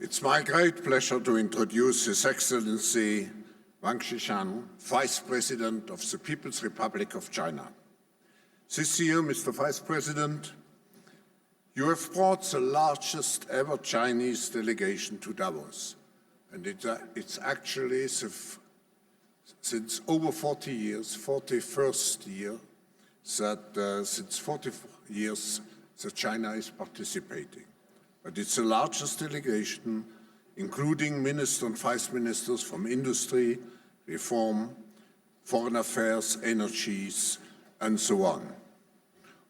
It's my great pleasure to introduce His Excellency Wang Qishan, Vice President of the People's Republic of China. This year, Mr. Vice President, you have brought the largest ever Chinese delegation to Davos, and it's actually since over 40 years, 41st year, that since 40 years that China is participating. But it's the largest delegation, including ministers and vice ministers from industry, reform, foreign affairs, energies, and so on.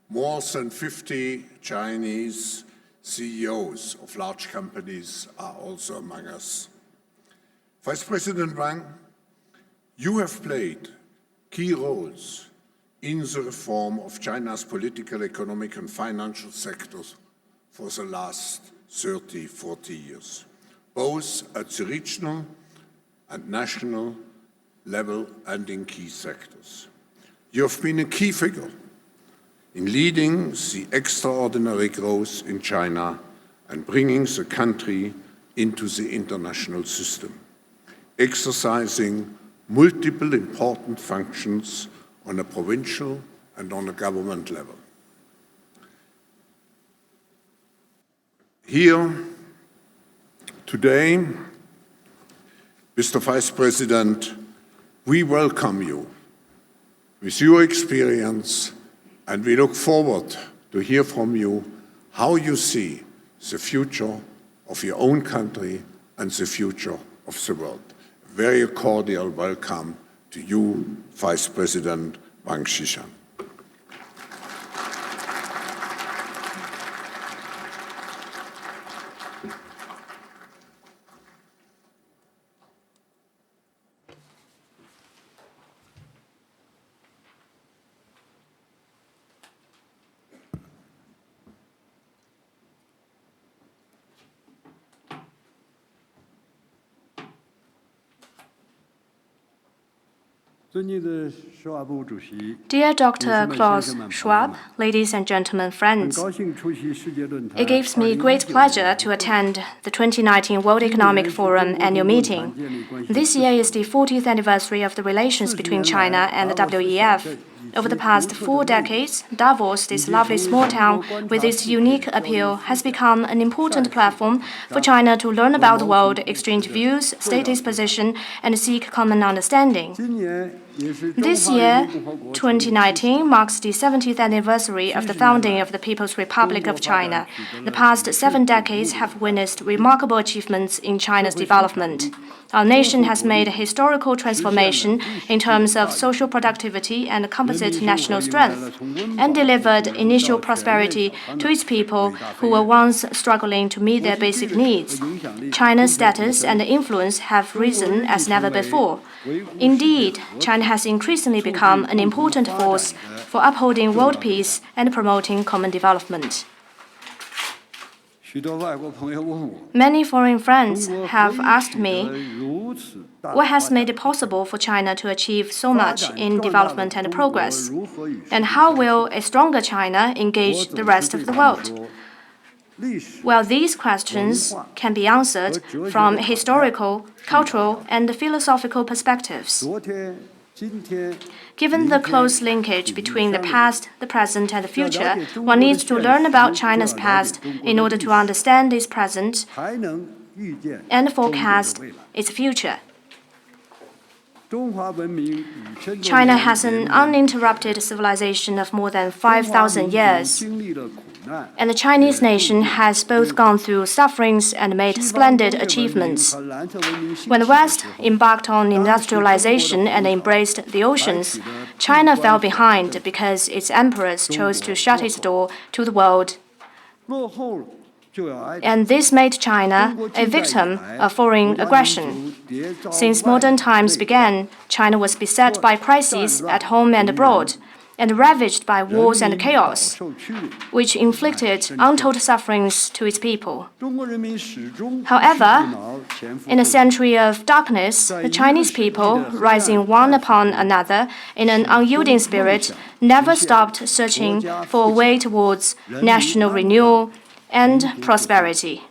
More than 50 Chinese CEOs of large companies are also among us. Vice President Wang, you have played key roles in the reform of China's political, economic, and financial sectors for the last 30, 40 years, both at the regional and national level and in key sectors. You have been a key figure in leading the extraordinary growth in China and bringing the country into the international system, exercising multiple important functions on a provincial and on a government level. Here, today, Mr. Vice President, we welcome you with your experience, and we look forward to hear from you how you see the future of your own country and the future of the world. A very cordial welcome to you, Vice President Wang Qishan. Dear Dr. Klaus Schwab, ladies and gentlemen, friends, it gives me great pleasure to attend the 2019 World Economic Forum annual meeting. This year is the 40th anniversary of the relations between China and the WEF. Over the past 4 decades, Davos, this lovely small town with its unique appeal, has become an important platform for China to learn about the world, exchange views, state its position, and seek common understanding. This year, 2019, marks the 70th anniversary of the founding of the People's Republic of China. The past 7 decades have witnessed remarkable achievements in China's development. Our nation has made a historical transformation in terms of social productivity and composite national strength, and delivered initial prosperity to its people who were once struggling to meet their basic needs. China's status and influence have risen as never before. Indeed, China has increasingly become an important force for upholding world peace and promoting common development. Many foreign friends have asked me what has made it possible for China to achieve so much in development and progress, and how will a stronger China engage the rest of the world? Well, these questions can be answered from historical, cultural, and philosophical perspectives. Given the close linkage between the past, the present, and the future, one needs to learn about China's past in order to understand its present and forecast its future. China has an uninterrupted civilization of more than 5,000 years. And the Chinese nation has both gone through sufferings and made splendid achievements. When the West embarked on industrialization and embraced the oceans, China fell behind because its emperors chose to shut its door to the world. And this made China a victim of foreign aggression. Since modern times began, China was beset by crises at home and abroad, and ravaged by wars and chaos, which inflicted untold sufferings to its people. However, in a century of darkness, the Chinese people, rising one upon another in an unyielding spirit, never stopped searching for a way towards national renewal and prosperity.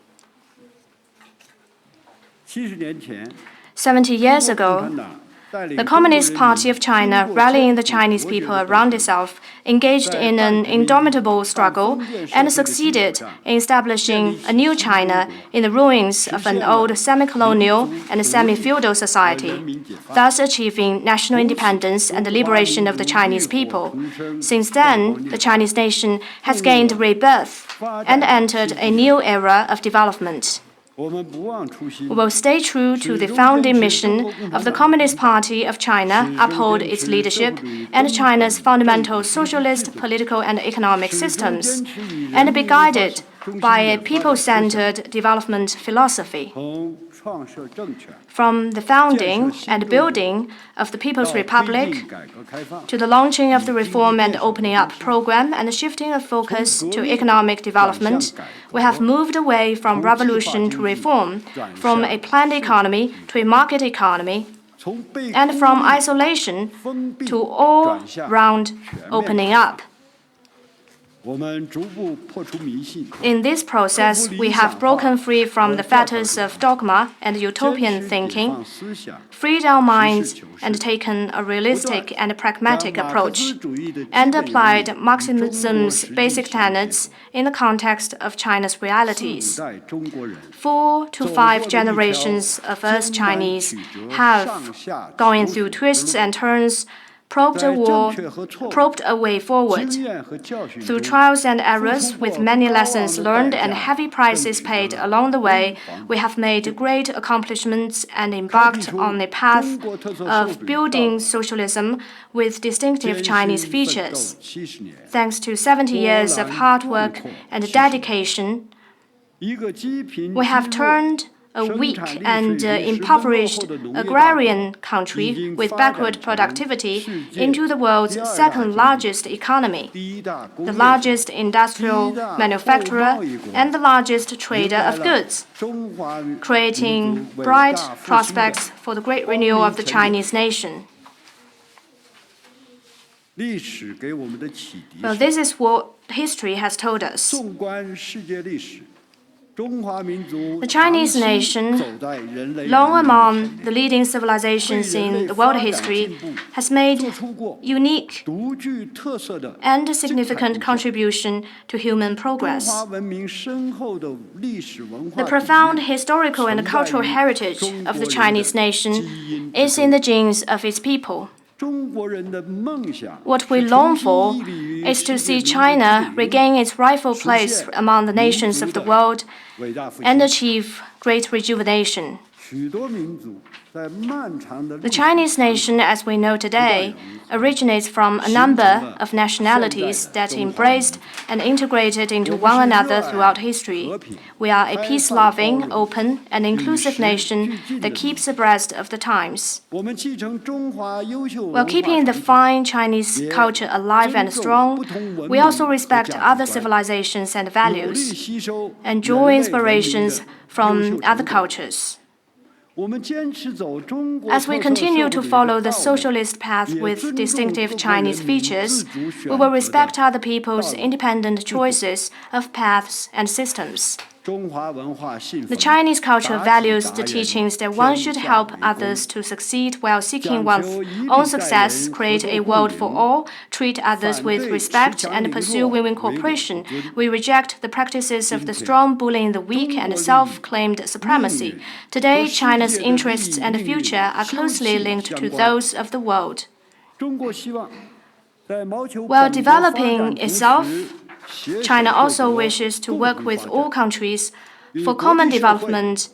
70 years ago, the Communist Party of China, rallying the Chinese people around itself, engaged in an indomitable struggle and succeeded in establishing a new China in the ruins of an old semi-colonial and semi-feudal society, thus achieving national independence and the liberation of the Chinese people. Since then, the Chinese nation has gained rebirth and entered a new era of development. We will stay true to the founding mission of the Communist Party of China, uphold its leadership and China's fundamental socialist, political, and economic systems, and be guided by a people-centered development philosophy. From the founding and building of the People's Republic to the launching of the Reform and Opening Up program and the shifting of focus to economic development, we have moved away from revolution to reform, from a planned economy to a market economy, and from isolation to all-round opening up. In this process, we have broken free from the fetters of dogma and utopian thinking, freed our minds and taken a realistic and pragmatic approach, and applied Marxism's basic tenets in the context of China's realities. 4 to 5 generations of us Chinese have, going through twists and turns, probed a way forward. Through trials and errors, with many lessons learned and heavy prices paid along the way, we have made great accomplishments and embarked on a path of building socialism with distinctive Chinese features. Thanks to 70 years of hard work and dedication, we have turned a weak and impoverished agrarian country with backward productivity into the world's second-largest economy, the largest industrial manufacturer, and the largest trader of goods, creating bright prospects for the great renewal of the Chinese nation. Well, this is what history has told us. The Chinese nation, long among the leading civilizations in the world history, has made unique and significant contribution to human progress. The profound historical and cultural heritage of the Chinese nation is in the genes of its people. What we long for is to see China regain its rightful place among the nations of the world and achieve great rejuvenation. The Chinese nation, as we know today, originates from a number of nationalities that embraced and integrated into one another throughout history. We are a peace-loving, open, and inclusive nation that keeps abreast of the times. While keeping the fine Chinese culture alive and strong, we also respect other civilizations and values, and draw inspirations from other cultures. As we continue to follow the socialist path with distinctive Chinese features, we will respect other people's independent choices of paths and systems. The Chinese culture values the teachings that one should help others to succeed while seeking one's own success, create a world for all, treat others with respect, and pursue win-win cooperation. We reject the practices of the strong bullying the weak and self-claimed supremacy. Today, China's interests and future are closely linked to those of the world. While developing itself, China also wishes to work with all countries for common development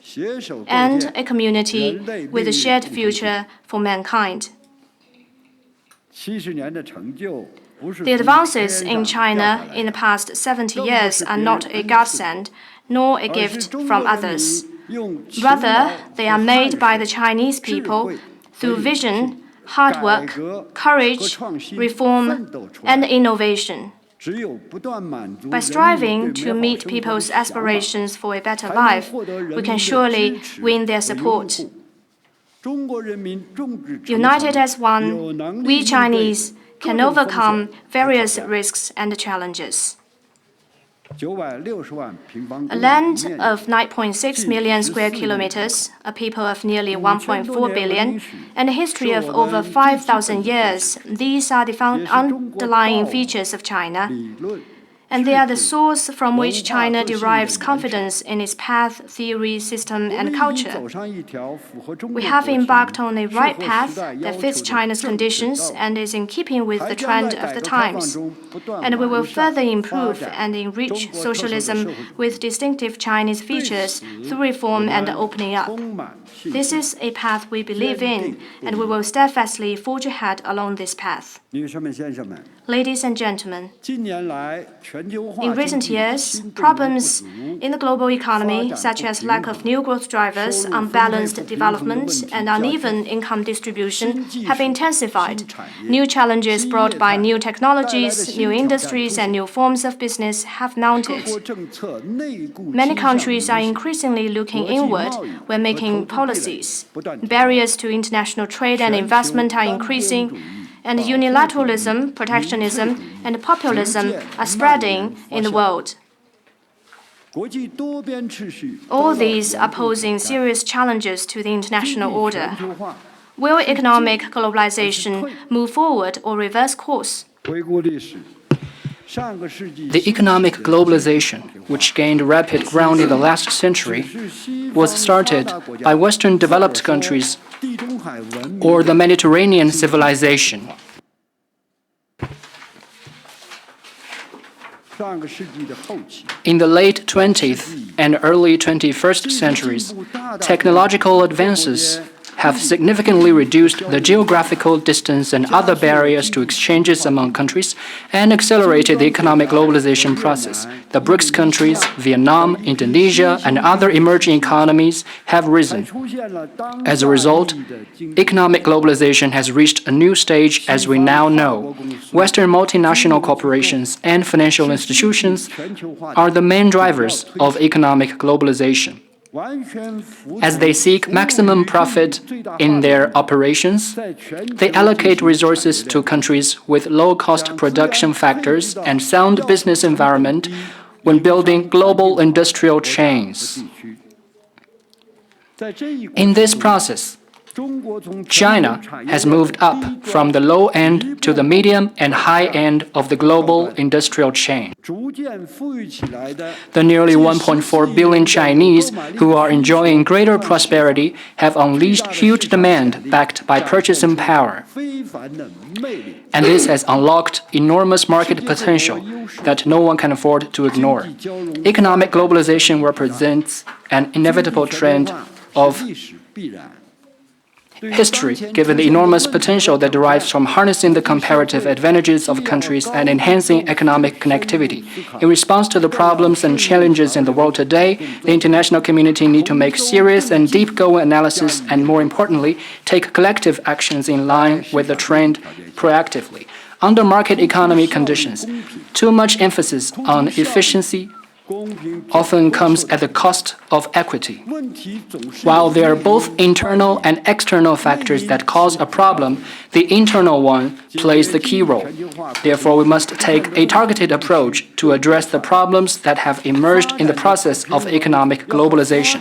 and a community with a shared future for mankind. The advances in China in the past 70 years are not a godsend, nor a gift from others. Rather, they are made by the Chinese people through vision, hard work, courage, reform, and innovation. By striving to meet people's aspirations for a better life, we can surely win their support. United as one, we Chinese can overcome various risks and challenges. A land of 9.6 million square kilometers, a people of nearly 1.4 billion, and a history of over 5,000 years. These are the underlying features of China, and they are the source from which China derives confidence in its path, theory, system, and culture. We have embarked on a right path that fits China's conditions and is in keeping with the trend of the times. And we will further improve and enrich socialism with distinctive Chinese features through reform and opening up. This is a path we believe in, and we will steadfastly forge ahead along this path. Ladies and gentlemen, in recent years, problems in the global economy, such as lack of new growth drivers, unbalanced development, and uneven income distribution, have intensified. New challenges brought by new technologies, new industries, and new forms of business have mounted. Many countries are increasingly looking inward when making policies. Barriers to international trade and investment are increasing, and unilateralism, protectionism, and populism are spreading in the world. All these are posing serious challenges to the international order. Will economic globalization move forward or reverse course? The economic globalization, which gained rapid ground in the last century, was started by Western developed countries or the Mediterranean civilization. In the late 20th and early 21st centuries, technological advances have significantly reduced the geographical distance and other barriers to exchanges among countries and accelerated the economic globalization process. The BRICS countries, Vietnam, Indonesia, and other emerging economies have risen. As a result, economic globalization has reached a new stage as we now know. Western multinational corporations and financial institutions are the main drivers of economic globalization. As they seek maximum profit in their operations, they allocate resources to countries with low-cost production factors and sound business environment when building global industrial chains. In this process, China has moved up from the low end to the medium and high end of the global industrial chain. The nearly 1.4 billion Chinese who are enjoying greater prosperity have unleashed huge demand backed by purchasing power. And this has unlocked enormous market potential that no one can afford to ignore. Economic globalization represents an inevitable trend of history, given the enormous potential that derives from harnessing the comparative advantages of countries and enhancing economic connectivity. In response to the problems and challenges in the world today, the international community needs to make serious and deep-going analysis and, more importantly, take collective actions in line with the trend proactively. Under market economy conditions, too much emphasis on efficiency often comes at the cost of equity. While there are both internal and external factors that cause a problem, the internal one plays the key role. Therefore, we must take a targeted approach to address the problems that have emerged in the process of economic globalization.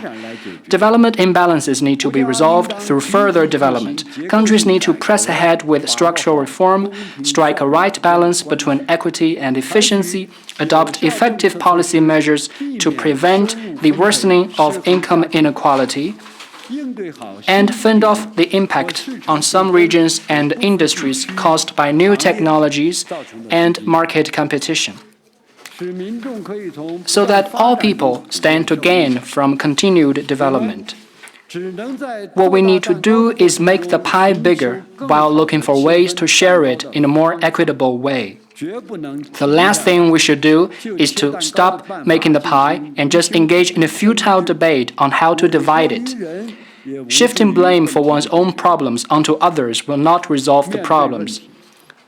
Development imbalances need to be resolved through further development. Countries need to press ahead with structural reform, strike a right balance between equity and efficiency, adopt effective policy measures to prevent the worsening of income inequality, and fend off the impact on some regions and industries caused by new technologies and market competition, so that all people stand to gain from continued development. What we need to do is make the pie bigger while looking for ways to share it in a more equitable way. The last thing we should do is to stop making the pie and just engage in a futile debate on how to divide it. Shifting blame for one's own problems onto others will not resolve the problems.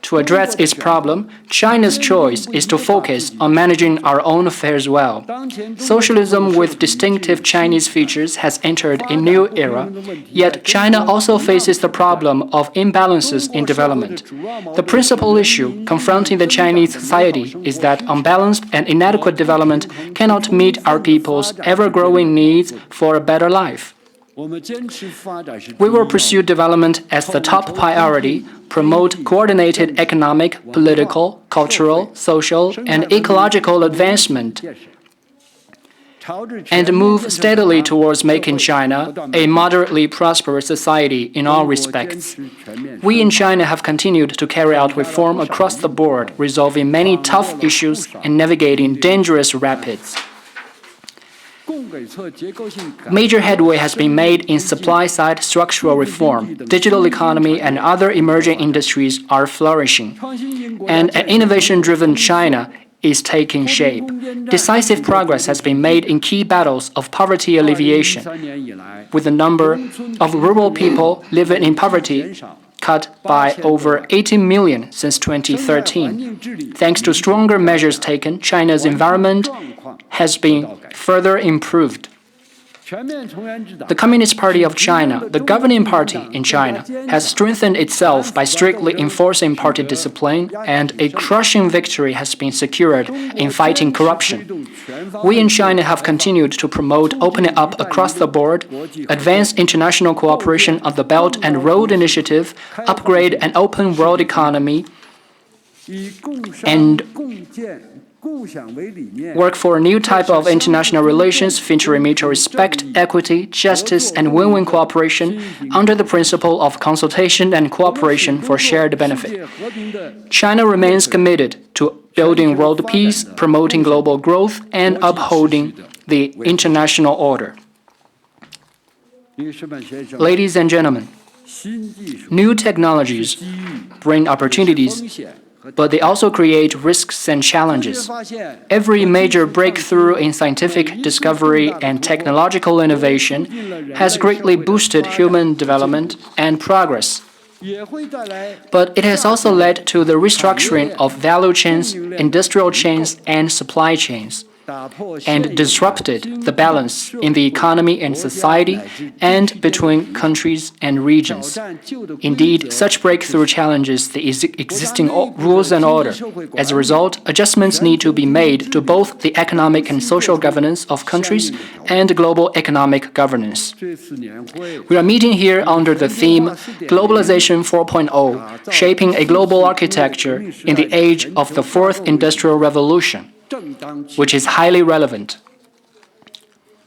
To address its problem, China's choice is to focus on managing our own affairs well. Socialism with distinctive Chinese features has entered a new era, yet China also faces the problem of imbalances in development. The principal issue confronting the Chinese society is that unbalanced and inadequate development cannot meet our people's ever-growing needs for a better life. We will pursue development as the top priority, promote coordinated economic, political, cultural, social, and ecological advancement, and move steadily towards making China a moderately prosperous society in all respects. We in China have continued to carry out reform across the board, resolving many tough issues and navigating dangerous rapids. Major headway has been made in supply-side structural reform. Digital economy and other emerging industries are flourishing, and an innovation-driven China is taking shape. Decisive progress has been made in key battles of poverty alleviation, with the number of rural people living in poverty cut by over 80 million since 2013. Thanks to stronger measures taken, China's environment has been further improved. The Communist Party of China, the governing party in China, has strengthened itself by strictly enforcing party discipline, and a crushing victory has been secured in fighting corruption. We in China have continued to promote opening up across the board, advance international cooperation on the Belt and Road Initiative, upgrade an open world economy, and work for a new type of international relations featuring mutual respect, equity, justice, and win-win cooperation under the principle of consultation and cooperation for shared benefit. China remains committed to building world peace, promoting global growth, and upholding the international order. Ladies and gentlemen, new technologies bring opportunities, but they also create risks and challenges. Every major breakthrough in scientific discovery and technological innovation has greatly boosted human development and progress. But it has also led to the restructuring of value chains, industrial chains, and supply chains, and disrupted the balance in the economy and society and between countries and regions. Indeed, such breakthrough challenges the existing rules and order. As a result, adjustments need to be made to both the economic and social governance of countries and global economic governance. We are meeting here under the theme Globalization 4.0, Shaping a Global Architecture in the Age of the Fourth Industrial Revolution, which is highly relevant.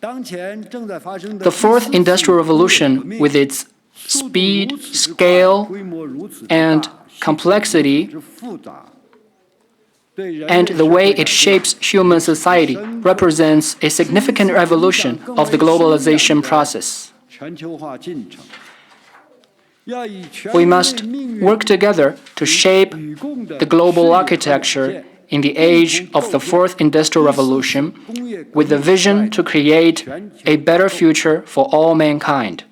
The Fourth Industrial Revolution, with its speed, scale, and complexity, and the way it shapes human society, represents a significant evolution of the globalization process. We must work together to shape the global architecture in the age of the Fourth Industrial Revolution, with the vision to create a better future for all mankind.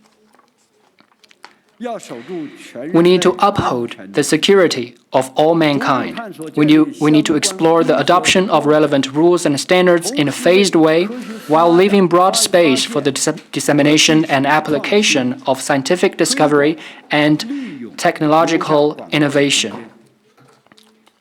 We need to uphold the security of all mankind. We need to explore the adoption of relevant rules and standards in a phased way, while leaving broad space for the dissemination and application of scientific discovery and technological innovation.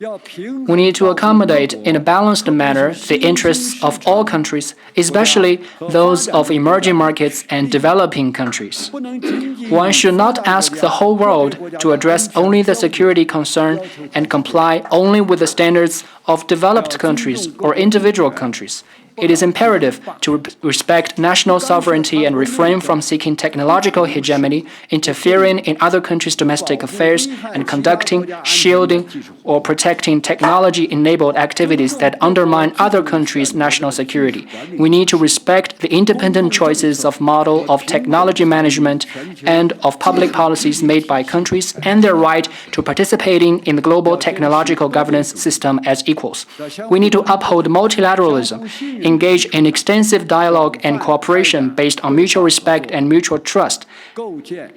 We need to accommodate in a balanced manner the interests of all countries, especially those of emerging markets and developing countries. One should not ask the whole world to address only the security concern and comply only with the standards of developed countries or individual countries. It is imperative to respect national sovereignty and refrain from seeking technological hegemony, interfering in other countries' domestic affairs, and conducting, shielding, or protecting technology-enabled activities that undermine other countries' national security. We need to respect the independent choices of model of technology management and of public policies made by countries and their right to participating in the global technological governance system as equals. We need to uphold multilateralism, engage in extensive dialogue and cooperation based on mutual respect and mutual trust,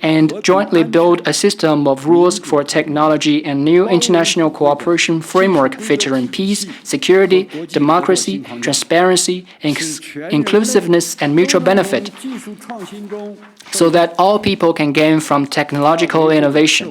and jointly build a system of rules for technology and new international cooperation framework featuring peace, security, democracy, transparency, inclusiveness, and mutual benefit, so that all people can gain from technological innovation.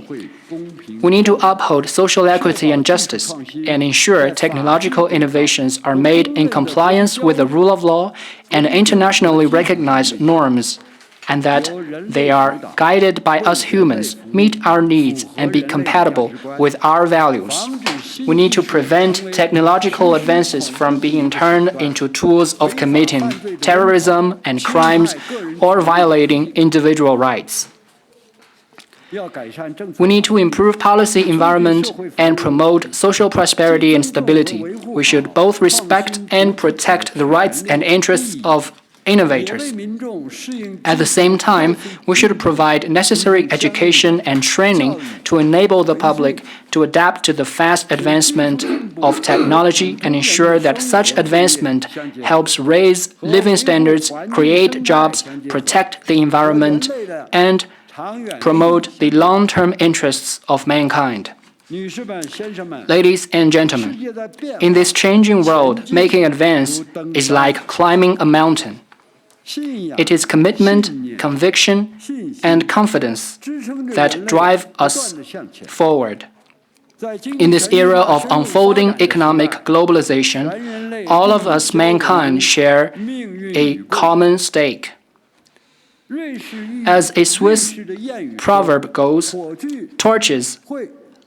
We need to uphold social equity and justice and ensure technological innovations are made in compliance with the rule of law and internationally recognized norms, and that they are guided by us humans, meet our needs, and be compatible with our values. We need to prevent technological advances from being turned into tools of committing terrorism and crimes or violating individual rights. We need to improve policy environment and promote social prosperity and stability. We should both respect and protect the rights and interests of innovators. At the same time, we should provide necessary education and training to enable the public to adapt to the fast advancement of technology and ensure that such advancement helps raise living standards, create jobs, protect the environment, and promote the long-term interests of mankind. Ladies and gentlemen, in this changing world, making advance is like climbing a mountain. It is commitment, conviction, and confidence that drive us forward. In this era of unfolding economic globalization, all of us mankind share a common stake. As a Swiss proverb goes, torches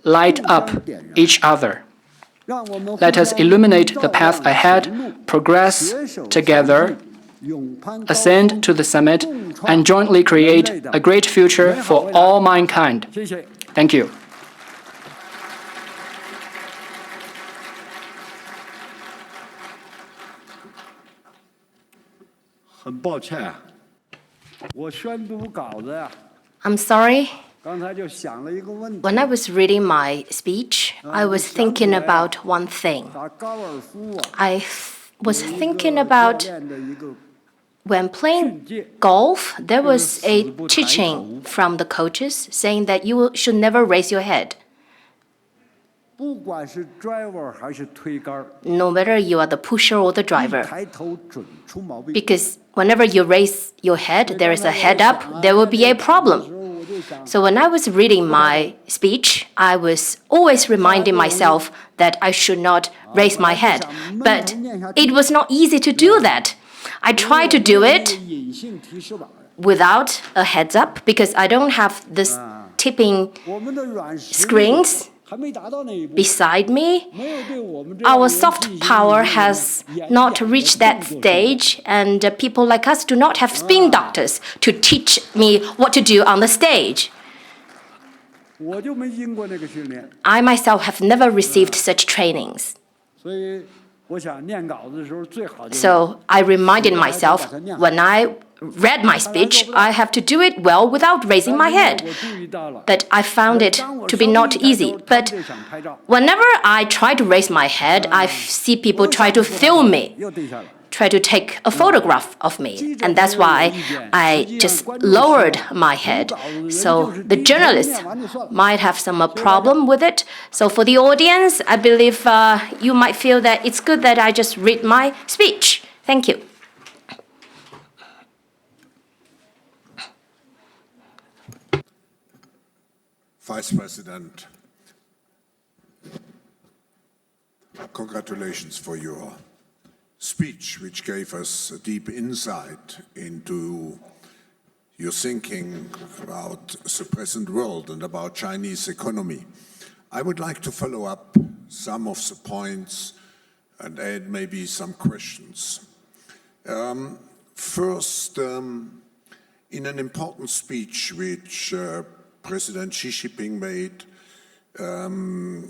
light up each other. Let us illuminate the path ahead, progress together, ascend to the summit, and jointly create a great future for all mankind. Thank you. I'm sorry. When I was reading my speech, I was thinking about one thing. I was thinking about when playing golf, there was a teaching from the coaches saying that you should never raise your head. No matter you are the pusher or the driver. Because whenever you raise your head, there is a head up, there will be a problem. So when I was reading my speech, I was always reminding myself that I should not raise my head. But it was not easy to do that. I tried to do it without a heads up because I don't have this tipping screens beside me. Our soft power has not reached that stage, and people like us do not have spin doctors to teach me what to do on the stage. I myself have never received such trainings. So I reminded myself when I read my speech, I have to do it well without raising my head. But I found it to be not easy. But whenever I try to raise my head, I see people try to film me, try to take a photograph of me. And that's why I just lowered my head. So the journalists might have some problem with it. So for the audience, I believe you might feel that it's good that I just read my speech. Thank you. Vice President, congratulations for your speech, which gave us a deep insight into your thinking about the present world and about Chinese economy. I would like to follow up some of the points and add maybe some questions. First, in an important speech which President Xi Jinping made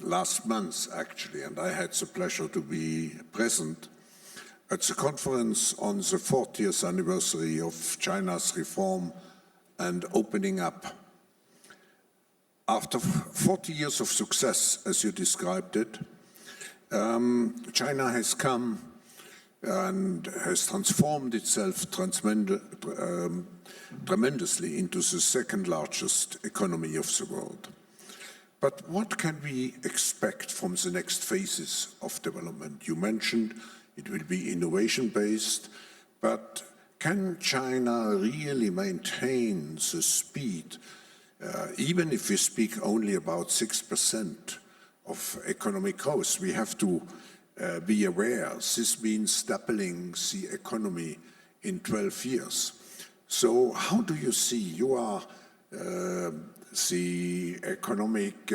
last month, actually, and I had the pleasure to be present at the conference on the 40th anniversary of China's reform and opening up. After 40 years of success, as you described it, China has come and has transformed itself tremendously into the second largest economy of the world. But what can we expect from the next phases of development? You mentioned it will be innovation-based, but can China really maintain the speed, even if we speak only about 6% of economic growth? We have to be aware this means doubling the economy in 12 years. So how do you see, you are the economic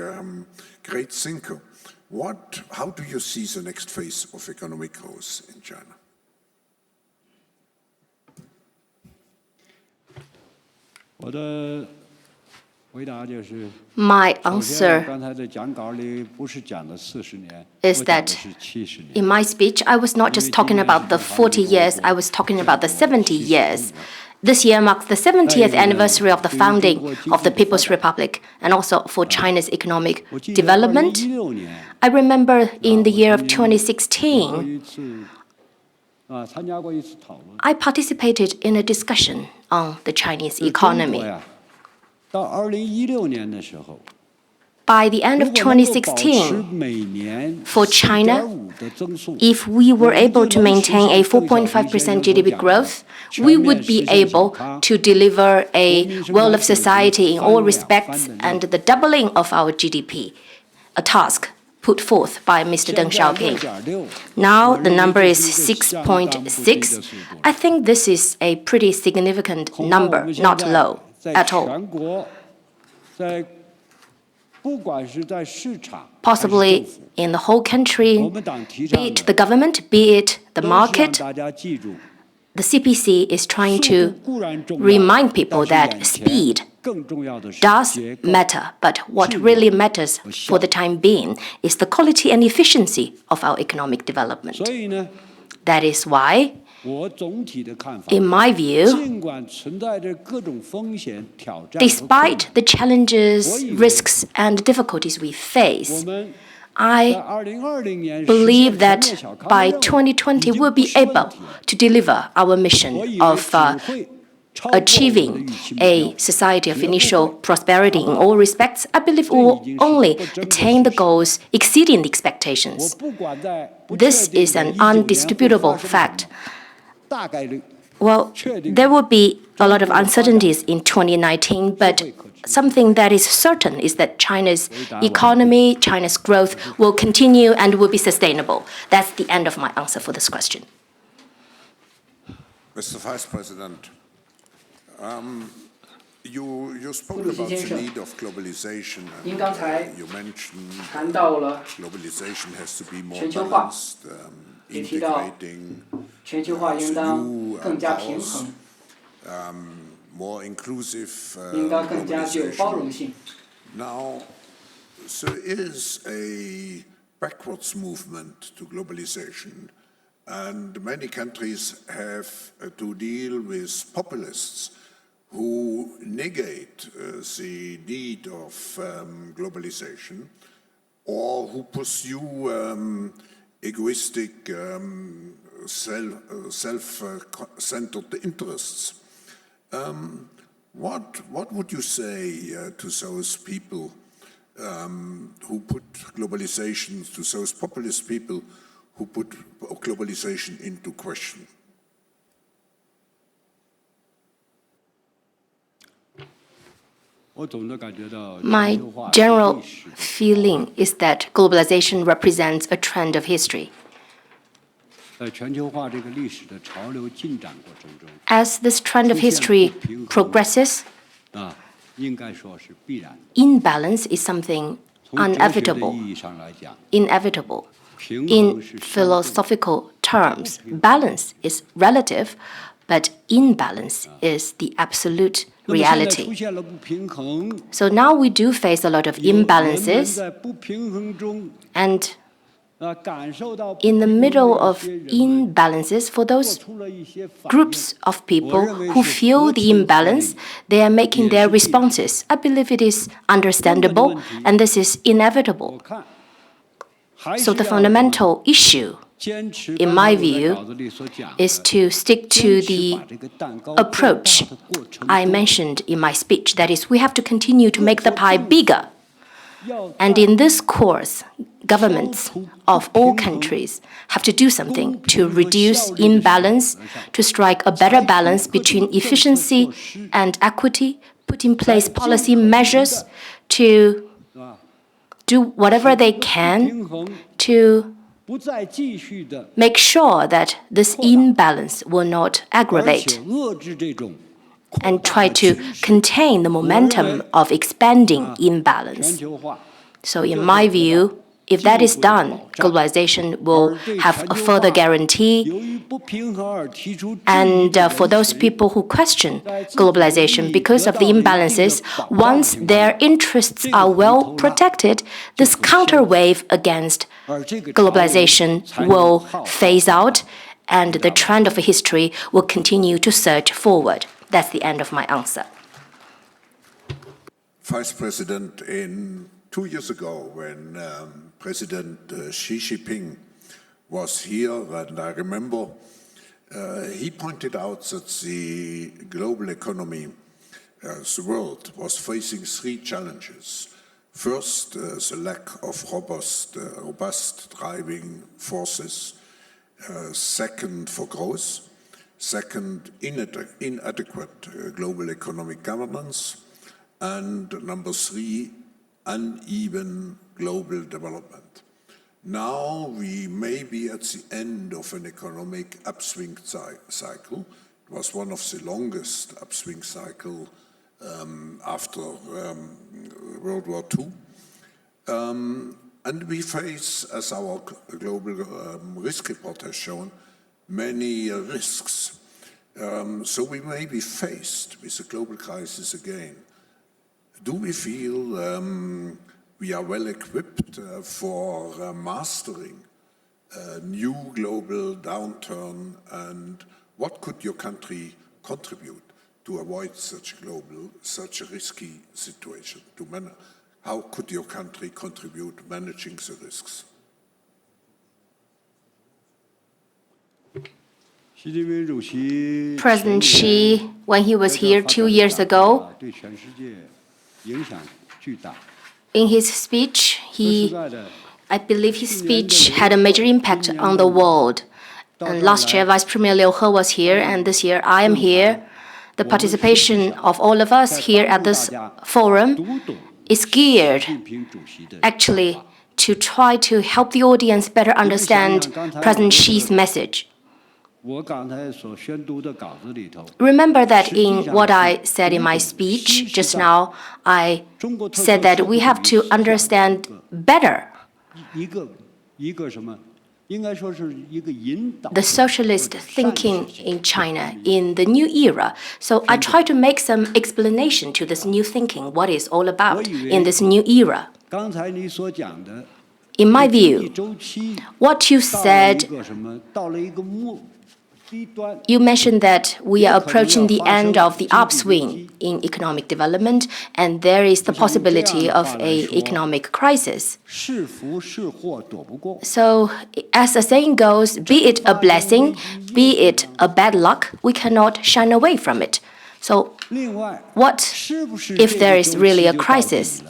great thinker, how do you see the next phase of economic growth in China? My answer is that in my speech, I was not just talking about the 40 years, I was talking about the 70 years. This year marks the 70th anniversary of the founding of the People's Republic and also for China's economic development. I remember in the year of 2016, I participated in a discussion on the Chinese economy. By the end of 2016, for China, if we were able to maintain a 4.5% GDP growth, we would be able to deliver a world of society in all respects and the doubling of our GDP, a task put forth by Mr. Deng Xiaoping. Now the number is 6.6. I think this is a pretty significant number, not low at all. Possibly in the whole country, be it the government, be it the market, the CPC is trying to remind people that speed does matter, but what really matters for the time being is the quality and efficiency of our economic development. That is why, in my view, despite the challenges, risks, and difficulties we face, I believe that by 2020 we'll be able to deliver our mission of achieving a society of initial prosperity in all respects. I believe we will only attain the goals exceeding the expectations. This is an undisputable fact. Well, there will be a lot of uncertainties in 2019, but something that is certain is that China's economy, China's growth will continue and will be sustainable. That's the end of my answer for this question. Mr. Vice President, you spoke about the need of globalization. And, you mentioned globalization has to be more balanced, integrating the new powers, more inclusive globalization. Now, there is a backwards movement to globalization, and many countries have to deal with populists who negate the need of globalization or who pursue egoistic, self-centered interests. What would you say to those people who put globalization, to those populist people who put globalization into question? My general feeling is that globalization represents a trend of history. As this trend of history progresses, imbalance is something inevitable. In philosophical terms, balance is relative, but imbalance is the absolute reality. So now we do face a lot of imbalances, and in the middle of imbalances, for those groups of people who feel the imbalance, they are making their responses. I believe it is understandable, and this is inevitable. So the fundamental issue in my view, is to stick to the approach I mentioned in my speech. That is, we have to continue to make the pie bigger. And in this course, governments of all countries have to do something to reduce imbalance, to strike a better balance between efficiency and equity, put in place policy measures to do whatever they can to make sure that this imbalance will not aggravate, and try to contain the momentum of expanding imbalance. So in my view, if that is done, globalization will have a further guarantee. And for those people who question globalization because of the imbalances, once their interests are well protected, this counterwave against globalization will phase out, and the trend of history will continue to surge forward. That's the end of my answer. Vice President, 2 years ago, when President Xi Jinping was here, and I remember he pointed out that the global economy, the world, was facing three challenges. First, the lack of robust driving forces. Second, for growth. Second, inadequate global economic governance. And number three, uneven global development. Now we may be at the end of an economic upswing cycle. It was one of the longest upswing cycles after World War II. And we face, as our global risk report has shown, many risks. So we may be faced with a global crisis again. Do we feel we are well equipped for mastering a new global downturn, and what could your country contribute to avoid such a risky situation? How could your country contribute managing the risks? President Xi, when he was here 2 years ago, in his speech, I believe his speech had a major impact on the world. And last year, Vice Premier Liu He was here, and this year I am here. The participation of all of us here at this forum is geared, actually, to try to help the audience better understand President Xi's message. Remember that in what I said in my speech just now, I said that we have to understand better the socialist thinking in China in the new era. So I try to make some explanation to this new thinking, what it's all about in this new era. In my view, what you said, you mentioned that we are approaching the end of the upswing in economic development, and there is the possibility of an economic crisis. So, as the saying goes, be it a blessing, be it a bad luck, we cannot shun away from it. So, what if there is really a crisis?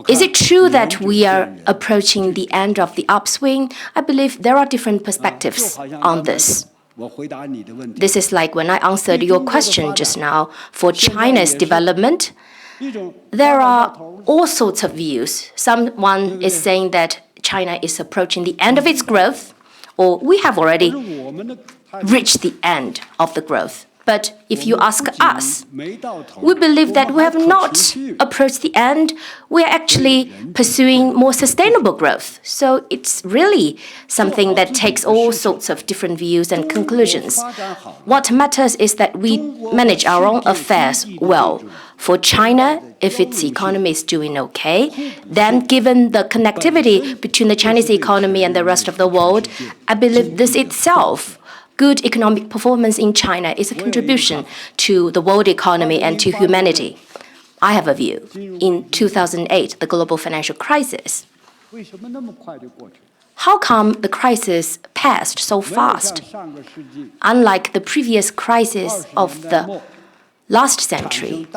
Is it true that we are approaching the end of the upswing? I believe there are different perspectives on this. This is like when I answered your question just now. For China's development, there are all sorts of views. Someone is saying that China is approaching the end of its growth, or we have already reached the end of the growth. But if you ask us, we believe that we have not approached the end. We are actually pursuing more sustainable growth. So it's really something that takes all sorts of different views and conclusions. What matters is that we manage our own affairs well. For China, if its economy is doing okay, then given the connectivity between the Chinese economy and the rest of the world, I believe this itself, good economic performance in China, is a contribution to the world economy and to humanity. I have a view. In 2008, the global financial crisis, how come the crisis passed so fast? Unlike the previous crisis of the last century,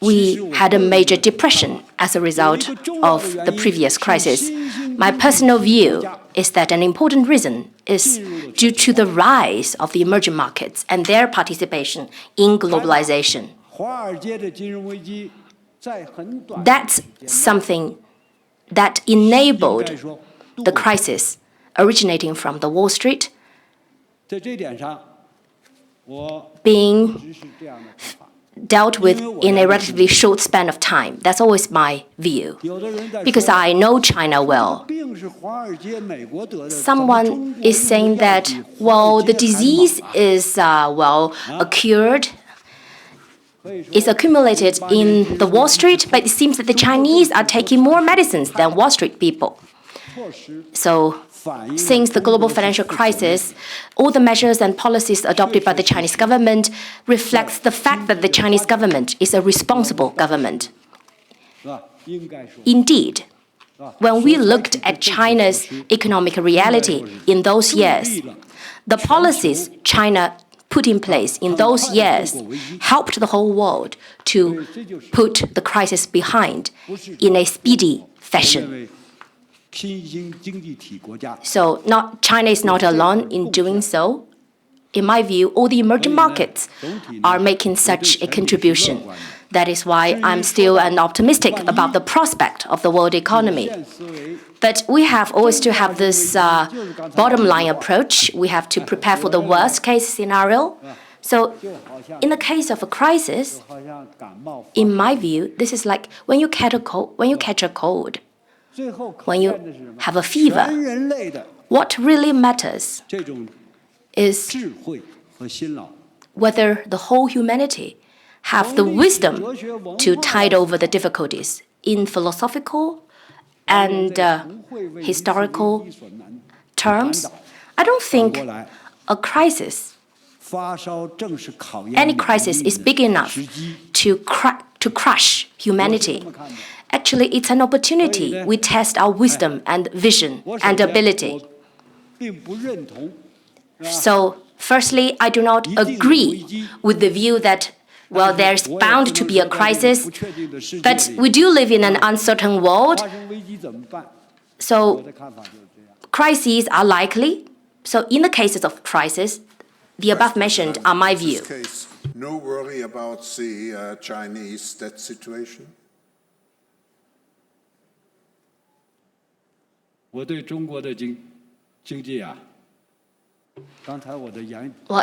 we had a major depression as a result of the previous crisis. My personal view is that an important reason is due to the rise of the emerging markets and their participation in globalization. That's something that enabled the crisis originating from the Wall Street being dealt with in a relatively short span of time. That's always my view. Because I know China well. Someone is saying that, well, the disease is, occurred, is accumulated in the Wall Street, but it seems that the Chinese are taking more medicines than Wall Street people. So, since the global financial crisis, all the measures and policies adopted by the Chinese government reflects the fact that the Chinese government is a responsible government. Indeed, when we looked at China's economic reality in those years, the policies China put in place in those years helped the whole world to put the crisis behind in a speedy fashion. So China is not alone in doing so. In my view, all the emerging markets are making such a contribution. That is why I'm still optimistic about the prospect of the world economy. But we have always to have this bottom line approach. We have to prepare for the worst case scenario. So in the case of a crisis, in my view, this is like when you catch a cold. When you have a fever, what really matters is whether the whole humanity have the wisdom to tide over the difficulties in philosophical and historical terms. I don't think a crisis, any crisis, is big enough to crush humanity. Actually, it's an opportunity. We test our wisdom and vision and ability. So, firstly, I do not agree with the view that, well, there's bound to be a crisis, but we do live in an uncertain world. So, crises are likely. So, in the cases of crisis, the above mentioned are my view. In this case, no worry about the Chinese debt situation? Well,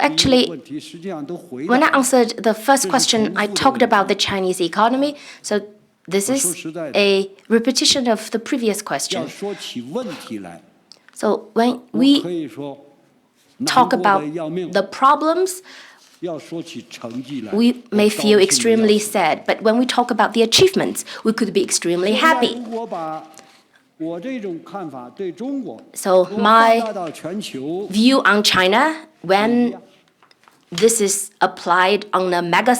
actually, when I answered the first question, I talked about the Chinese economy. So this is a repetition of the previous question. So when we talk about the problems, we may feel extremely sad. But when we talk about the achievements, we could be extremely happy. So my view on China, when this is applied on a mega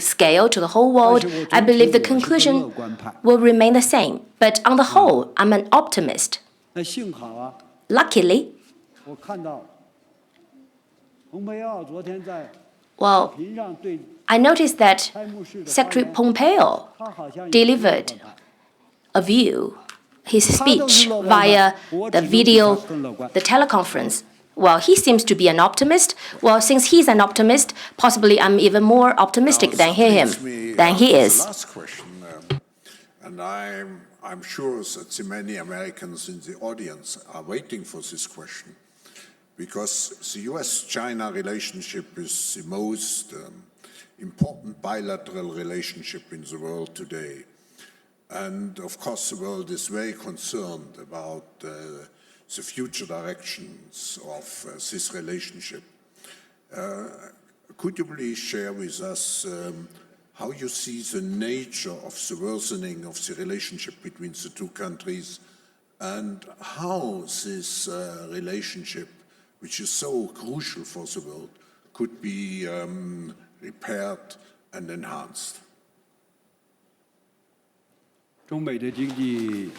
scale to the whole world, I believe the conclusion will remain the same. But on the whole, I'm an optimist. Luckily, well, I noticed that Secretary Pompeo delivered a view, his speech via the video, the teleconference. Well, he seems to be an optimist. Well, since he's an optimist, possibly I'm even more optimistic than he is. Last question, and I'm sure that the many Americans in the audience are waiting for this question, because the US-China relationship is the most important bilateral relationship in the world today. And of course, the world is very concerned about the future directions of this relationship. Could you please share with us how you see the nature of the worsening of the relationship between the two countries, and how this relationship, which is so crucial for the world, could be repaired and enhanced? 中美的经济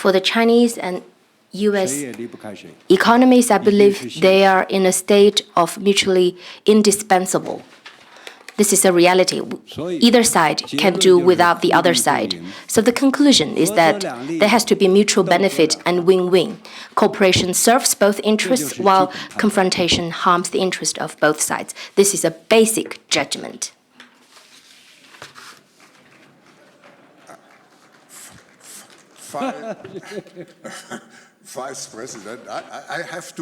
For the Chinese and U.S. economies, I believe they are in a state of mutually indispensable. This is a reality. Either side can do without the other side. So the conclusion is that there has to be mutual benefit and win-win. Cooperation serves both interests while confrontation harms the interest of both sides. This is a basic judgment. Vice President, I have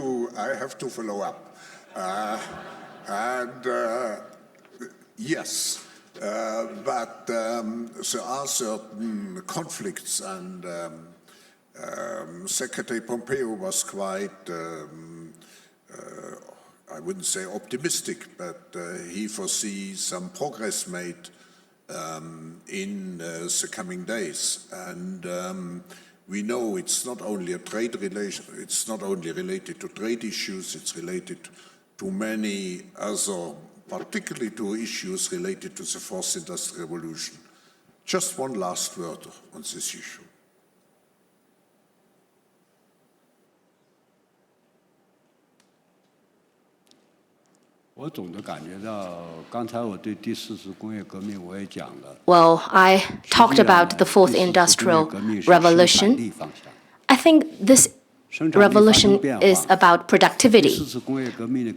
to follow up. Yes, but there are certain conflicts, and Secretary Pompeo was quite, I wouldn't say optimistic, but he foresees some progress made in the coming days. And we know it's not only a trade relation, it's not only related to trade issues, it's related to many other, particularly to issues related to the fourth industrial revolution. Just one last word on this issue. Well, I talked about the fourth industrial revolution. I think this revolution is about productivity.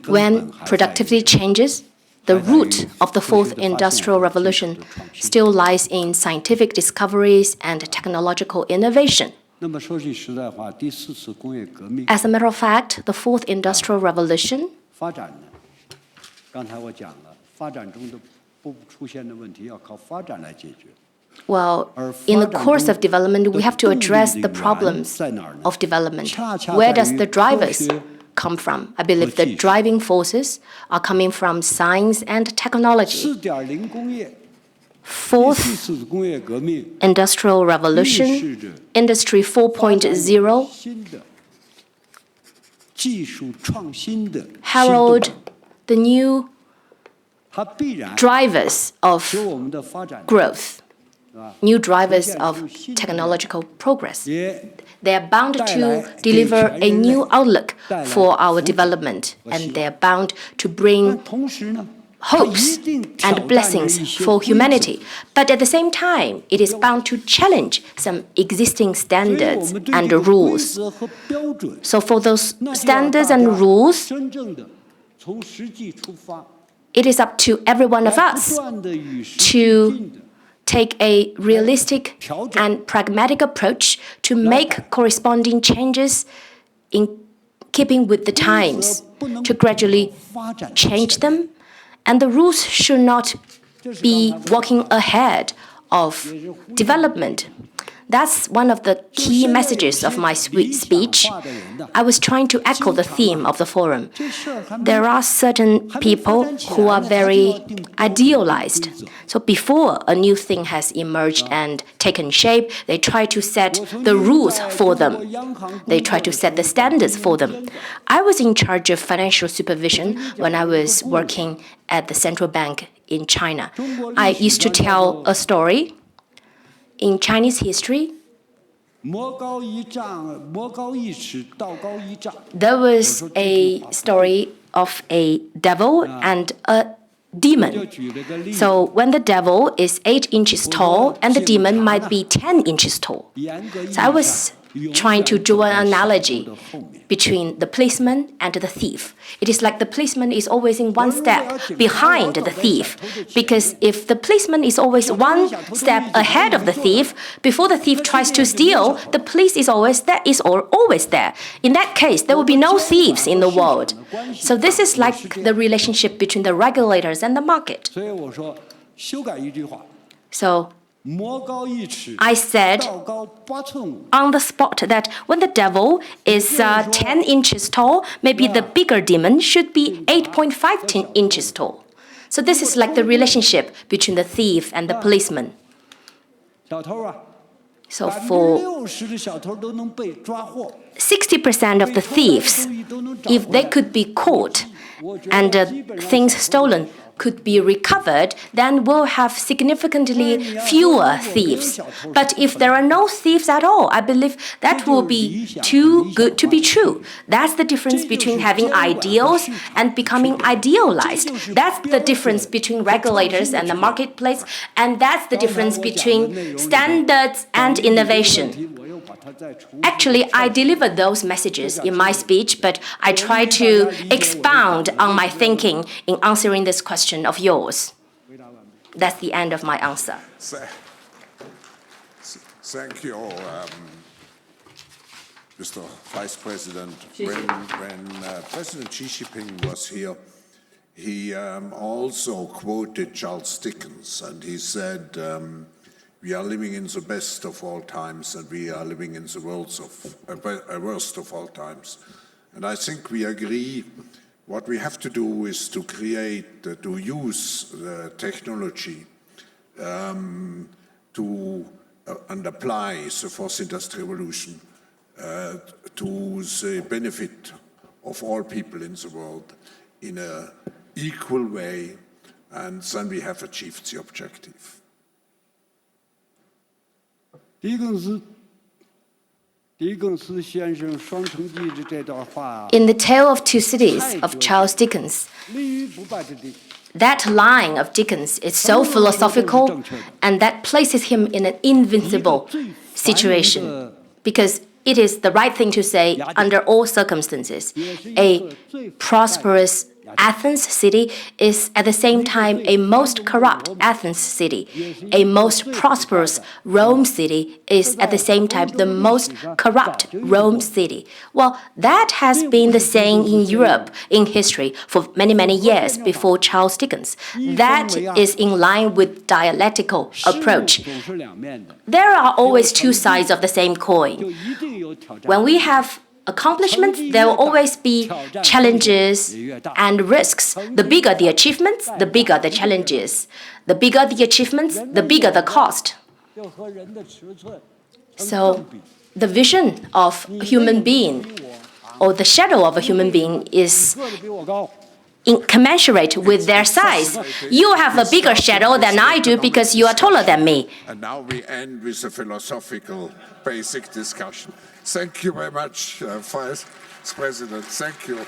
When productivity changes, the root of the fourth industrial revolution still lies in scientific discoveries and technological innovation. As a matter of fact, the fourth industrial revolution well, in the course of development, we have to address the problems of development. Where does the drivers come from? I believe the driving forces are coming from science and technology. Fourth industrial revolution, Industry 4.0, herald the new drivers of growth, new drivers of technological progress. They are bound to deliver a new outlook for our development, and they are bound to bring hopes and blessings for humanity. But at the same time, it is bound to challenge some existing standards and rules. So for those standards and rules, it is up to every one of us to take a realistic and pragmatic approach to make corresponding changes in keeping with the times, to gradually change them. And the rules should not be walking ahead of development. That's one of the key messages of my speech. I was trying to echo the theme of the forum. There are certain people who are very idealized. So before a new thing has emerged and taken shape, they try to set the rules for them. They try to set the standards for them. I was in charge of financial supervision when I was working at the central bank in China. I used to tell a story. In Chinese history, there was a story of a devil and a demon. So when the devil is 8 inches tall and the demon might be 10 inches tall. So I was trying to draw an analogy between the policeman and the thief. It is like the policeman is always in one step behind the thief, because if the policeman is always one step ahead of the thief, before the thief tries to steal, the police is always there. In that case, there will be no thieves in the world. So this is like the relationship between the regulators and the market. So I said on the spot that when the devil is 10 inches tall, maybe the bigger demon should be 8.5 inches tall. So this is like the relationship between the thief and the policeman. So for 60% of the thieves, if they could be caught and things stolen, could be recovered, then we'll have significantly fewer thieves. But if there are no thieves at all, I believe that will be too good to be true. That's the difference between having ideals and becoming idealized. That's the difference between regulators and the marketplace, and that's the difference between standards and innovation. Actually, I delivered those messages in my speech, but I try to expound on my thinking in answering this question of yours. That's the end of my answer. Thank you, Mr. Vice President. When President Xi Jinping was here, he also quoted Charles Dickens, and he said, we are living in the best of all times, and we are living in the worst of all times. And I think we agree what we have to do is to use technology and apply the fourth industrial revolution to the benefit of all people in the world in an equal way, and then we have achieved the objective. In The Tale of Two Cities of Charles Dickens, that line of Dickens is so philosophical, and that places him in an invincible situation, because it is the right thing to say under all circumstances. A prosperous Athens city is at the same time a most corrupt Athens city. A most prosperous Rome city is at the same time the most corrupt Rome city. Well, that has been the saying in Europe in history for many, many years before Charles Dickens. That is in line with dialectical approach. There are always two sides of the same coin. When we have accomplishments, there will always be challenges and risks. The bigger the achievements, the bigger the challenges. The bigger the achievements, the bigger the cost. So the vision of a human being, or the shadow of a human being, is commensurate with their size. You have a bigger shadow than I do because you are taller than me. And now we end with a philosophical, basic discussion. Thank you very much, Vice President. Thank you.